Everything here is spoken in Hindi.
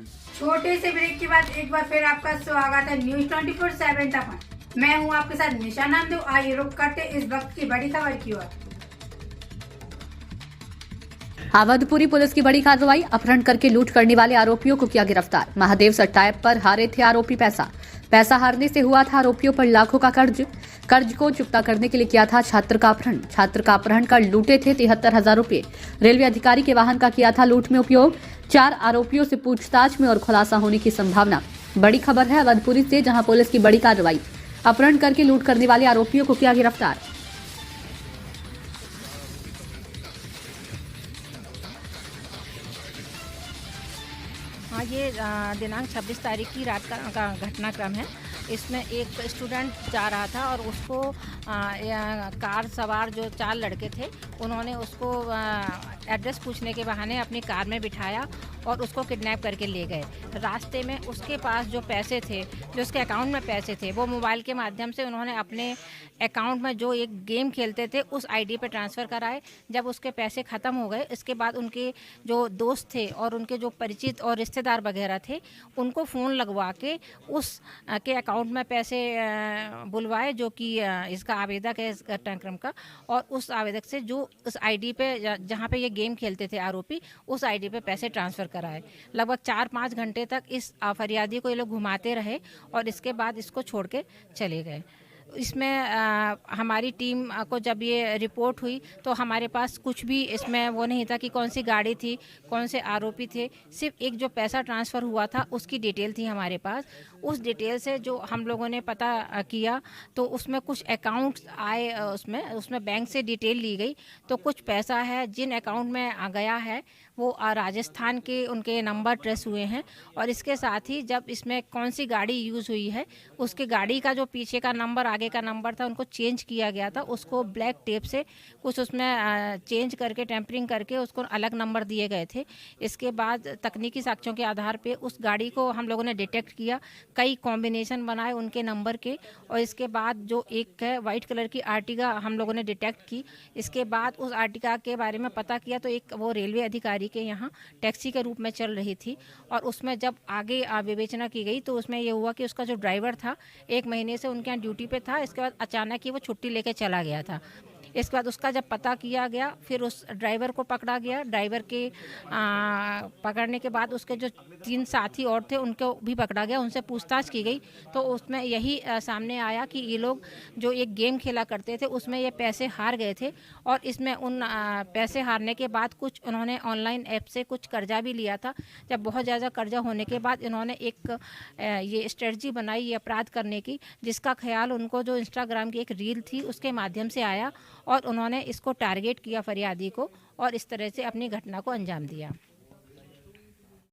छोटे से ब्रेक के बाद एक बार फिर आपका स्वागत है न्यूज 24/7 तक। मैं हूं आपके साथ निशा नामदेव। आइए रुक करते इस वक्त की बड़ी खबर की ओर। अवधपुरी पुलिस की बड़ी कार्रवाई। अपहरण करके लूट करने वाले आरोपियों को किया गिरफ्तार। महादेव सट्टा पर हारे थे आरोपी पैसा हारने से हुआ था आरोपियों पर लाखों का कर्ज को चुकता करने के लिए किया था छात्र का अपहरण कर लूटे थे 73,000 रुपए। रेलवे अधिकारी के वाहन का किया था लूट में उपयोग। 4 आरोपियों से पूछताछ में और खुलासा होने की संभावना। बड़ी खबर है अवधपुरी से, जहां पुलिस की बड़ी कार्रवाई। अपहरण करके लूट करने वाले आरोपियों को किया गिरफ्तार। हाँ, ये दिनांक 26 तारीख की रात का घटनाक्रम है। इसमें एक स्टूडेंट जा रहा था और उसको कार सवार जो 4 लड़के थे, उन्होंने उसको एड्रेस पूछने के बहाने अपनी कार में बिठाया और उसको किडनैप करके ले गए। रास्ते में उसके पास जो पैसे थे, जो उसके अकाउंट में पैसे थे, वो मोबाइल के माध्यम से उन्होंने अपने अकाउंट में जो एक गेम खेलते थे उस आईडी पे ट्रांसफ़र कराए। जब उसके पैसे ख़त्म हो गए, इसके बाद उनके जो दोस्त थे और उनके जो परिचित और रिश्तेदार वगैरह थे, उनको फ़ोन लगवा के उस के अकाउंट में पैसे बुलवाए, जो कि इसका आवेदक है इस घटनाक्रम का। और उस आवेदक से जो उस आईडी पे जहाँ पे ये गेम खेलते थे आरोपी, उस आईडी पे पैसे ट्रांसफ़र कराए। लगभग 4-5 घंटे तक इस फरियादी को ये लोग घुमाते रहे और इसके बाद इसको छोड़ के चले गए। इसमें हमारी टीम को जब ये रिपोर्ट हुई तो हमारे पास कुछ भी इसमें वो नहीं था कि कौन सी गाड़ी थी, कौन से आरोपी थे। सिर्फ एक जो पैसा ट्रांसफ़र हुआ था उसकी डिटेल थी हमारे पास। उस डिटेल से जो हम लोगों ने पता किया तो उसमें कुछ अकाउंट्स आए, उसमें बैंक से डिटेल ली गई। तो कुछ पैसा है जिन अकाउंट में गया है वो राजस्थान के उनके नंबर ट्रेस हुए हैं। और इसके साथ ही जब इसमें कौन सी गाड़ी यूज़ हुई है, उसके गाड़ी का जो पीछे का नंबर आगे का नंबर था उनको चेंज किया गया था। उसको ब्लैक टेप से कुछ उसमें चेंज करके टेम्परिंग करके उसको अलग नंबर दिए गए थे। इसके बाद तकनीकी साक्ष्यों के आधार पे उस गाड़ी को हम लोगों ने डिटेक्ट किया, कई कॉम्बिनेशन बनाए उनके नंबर के। और इसके बाद जो एक है वाइट कलर की आर्टिगा हम लोगों ने डिटेक्ट की। इसके बाद उस आर्टिगा के बारे में पता किया तो एक वो रेलवे अधिकारी के यहाँ टैक्सी के रूप में चल रही थी। और उसमें जब आगे विवेचना की गई तो उसमें ये हुआ कि उसका जो ड्राइवर था 1 महीने से उनके यहाँ ड्यूटी पे था। इसके बाद अचानक ही वो छुट्टी लेके चला गया था। इसके बाद उसका जब पता किया गया, फिर उस ड्राइवर को पकड़ा गया। ड्राइवर के पकड़ने के बाद उसके जो 3 साथी और थे उनको भी पकड़ा गया, उनसे पूछताछ की गई। तो उसमें यही सामने आया कि ये लोग जो एक गेम खेला करते थे उसमें ये पैसे हार गए थे। और इसमें उन पैसे हारने के बाद कुछ उन्होंने ऑनलाइन ऐप से कुछ कर्जा भी लिया था। जब बहुत ज़्यादा कर्जा होने के बाद इन्होंने एक ये स्ट्रेटजी बनाई ये अपराध करने की, जिसका ख्याल उनको जो इंस्टाग्राम की एक रील थी उसके माध्यम से आया और उन्होंने इसको टारगेट किया फरियादी को और इस तरह से अपनी घटना को अंजाम दिया।